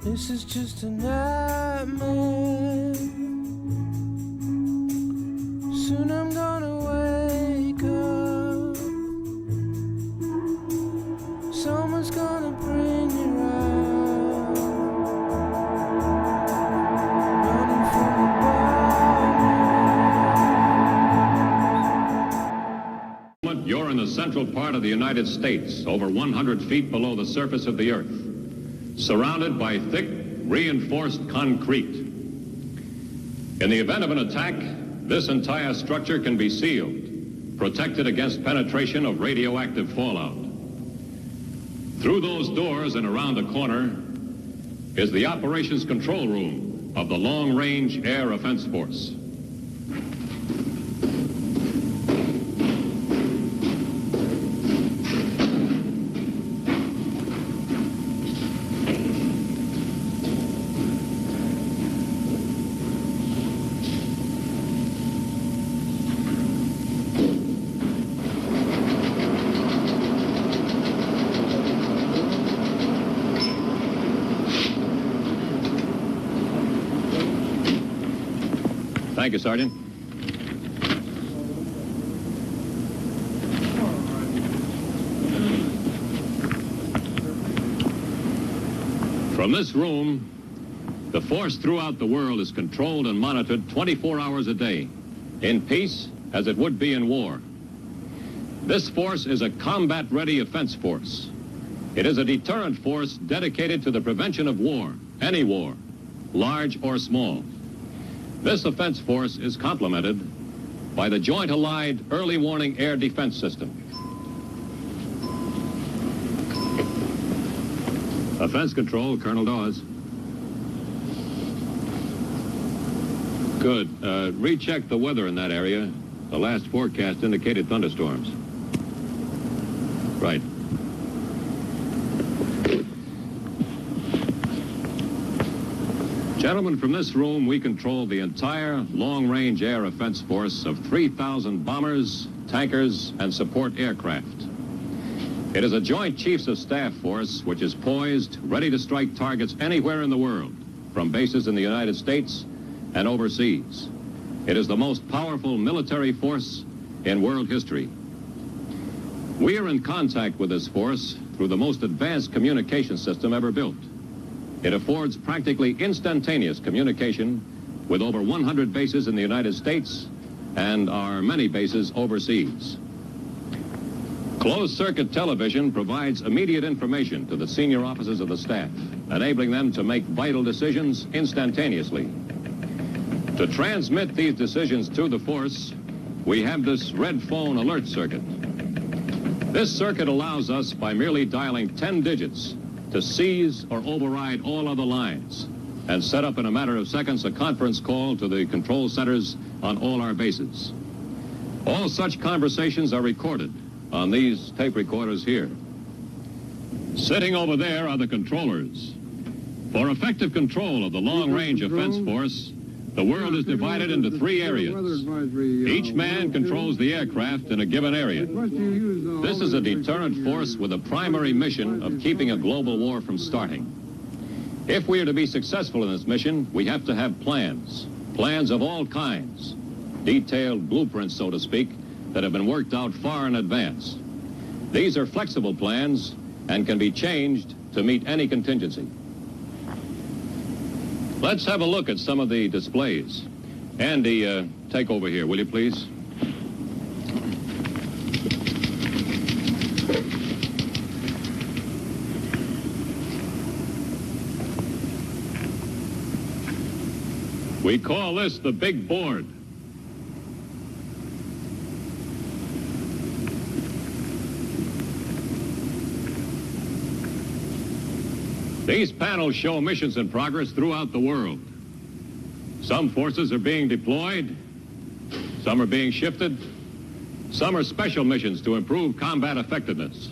This is just a nightmare. Soon I'm gonna wake up. Someone's gonna bring me round. Running from the bombers. You're in the central part of the United States, over 100 feet below the surface of the earth, surrounded by thick, reinforced concrete. In the event of an attack, this entire structure can be sealed, protected against penetration of radioactive fallout. Through those doors and around the corner is the operations control room of the Long Range Air Offense Force. Thank you, Sergeant. From this room, the force throughout the world is controlled and monitored 24 hours a day, in peace as it would be in war. This force is a combat-ready offense force. It is a deterrent force dedicated to the prevention of war, any war, large or small. This offense force is complemented by the Joint Allied Early Warning Air Defense System. Offense Control, Colonel Dawes. Good. Recheck the weather in that area. The last forecast indicated thunderstorms. Right. Gentlemen, from this room, we control the entire long-range air offense force of 3,000 bombers, tankers, and support aircraft. It is a Joint Chiefs of Staff force which is poised, ready to strike targets anywhere in the world, from bases in the United States and overseas. It is the most powerful military force in world history. We are in contact with this force through the most advanced communication system ever built. It affords practically instantaneous communication with over 100 bases in the United States and our many bases overseas. Closed-circuit television provides immediate information to the senior officers of the staff, enabling them to make vital decisions instantaneously. To transmit these decisions to the force, we have this red phone alert circuit. This circuit allows us, by merely dialing 10 digits, to seize or override all other lines and set up in a matter of seconds a conference call to the control centers on all our bases. All such conversations are recorded on these tape recorders here. Sitting over there are the controllers. For effective control of the long-range offense force, the world is divided into 3 areas. Each man controls the aircraft in a given area. This is a deterrent force with a primary mission of keeping a global war from starting. If we are to be successful in this mission, we have to have plans of all kinds, detailed blueprints, so to speak, that have been worked out far in advance. These are flexible plans and can be changed to meet any contingency. Let's have a look at some of the displays. Andy, take over here, will you please? We call this the big board. These panels show missions in progress throughout the world. Some forces are being deployed, some are being shifted, some are special missions to improve combat effectiveness.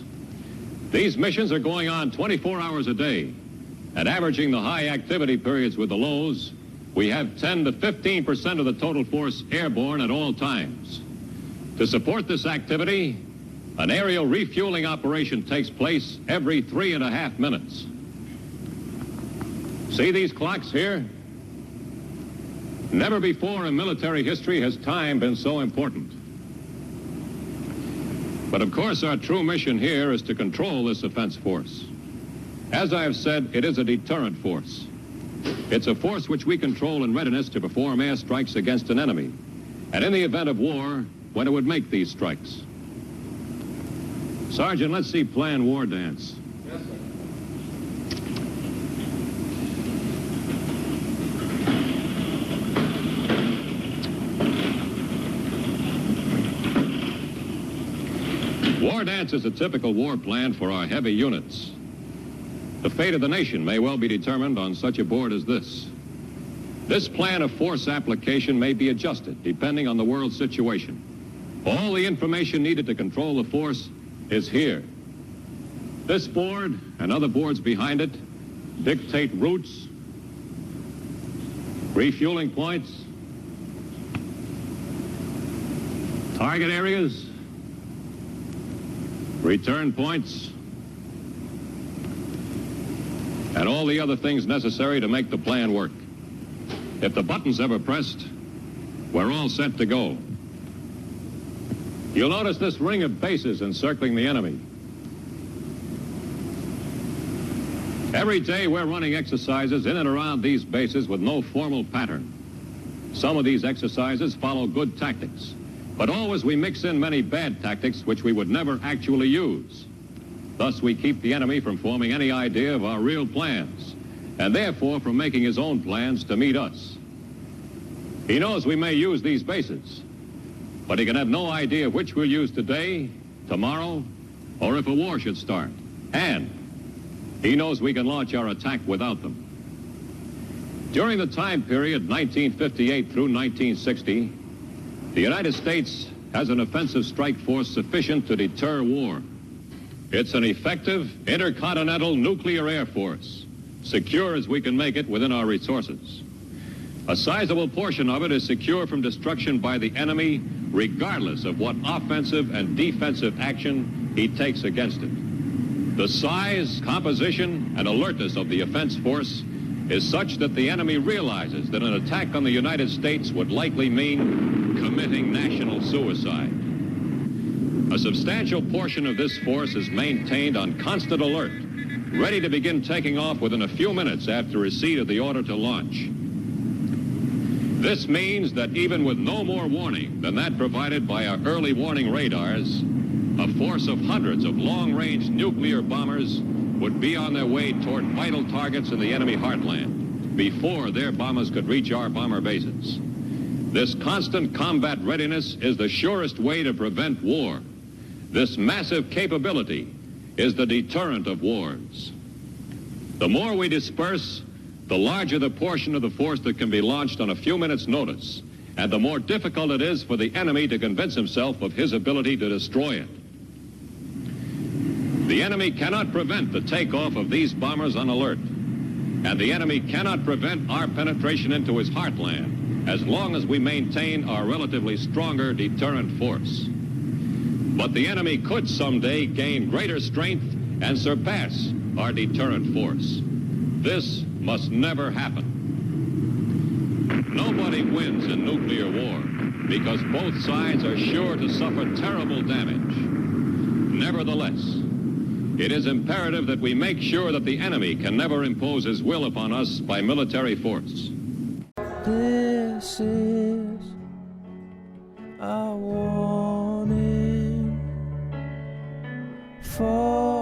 These missions are going on 24 hours a day, and averaging the high activity periods with the lows, we have 10 to 15% of the total force airborne at all times. To support this activity, an aerial refueling operation takes place every 3.5 minutes. See these clocks here? Never before in military history has time been so important. But of course, our true mission here is to control this offense force. As I have said, it is a deterrent force. It's a force which we control in readiness to perform air strikes against an enemy, and in the event of war, when it would make these strikes. Sergeant, let's see Plan War Dance. Yes, sir. War Dance is a typical war plan for our heavy units. The fate of the nation may well be determined on such a board as this. This plan of force application may be adjusted depending on the world situation. All the information needed to control the force is here. This board and other boards behind it dictate routes, refueling points, target areas, return points, and all the other things necessary to make the plan work. If the button's ever pressed, we're all set to go. You'll notice this ring of bases encircling the enemy. Every day we're running exercises in and around these bases with no formal pattern. Some of these exercises follow good tactics, but always we mix in many bad tactics which we would never actually use. Thus we keep the enemy from forming any idea of our real plans, and therefore from making his own plans to meet us. He knows we may use these bases, but he can have no idea which we'll use today, tomorrow, or if a war should start. And he knows we can launch our attack without them. During the time period 1958 through 1960, the United States has an offensive strike force sufficient to deter war. It's an effective intercontinental nuclear air force, secure as we can make it within our resources. A sizable portion of it is secure from destruction by the enemy, regardless of what offensive and defensive action he takes against it. The size, composition, and alertness of the offense force is such that the enemy realizes that an attack on the United States would likely mean committing national suicide. A substantial portion of this force is maintained on constant alert, ready to begin taking off within a few minutes after receipt of the order to launch. This means that even with no more warning than that provided by our early warning radars, a force of hundreds of long-range nuclear bombers would be on their way toward vital targets in the enemy heartland before their bombers could reach our bomber bases. This constant combat readiness is the surest way to prevent war. This massive capability is the deterrent of wars. The more we disperse, the larger the portion of the force that can be launched on a few minutes' notice, and the more difficult it is for the enemy to convince himself of his ability to destroy it. The enemy cannot prevent the takeoff of these bombers on alert, and the enemy cannot prevent our penetration into his heartland as long as we maintain our relatively stronger deterrent force. But the enemy could someday gain greater strength and surpass our deterrent force. This must never happen. Nobody wins in nuclear war because both sides are sure to suffer terrible damage. Nevertheless, it is imperative that we make sure that the enemy can never impose his will upon us by military force. This is a warning for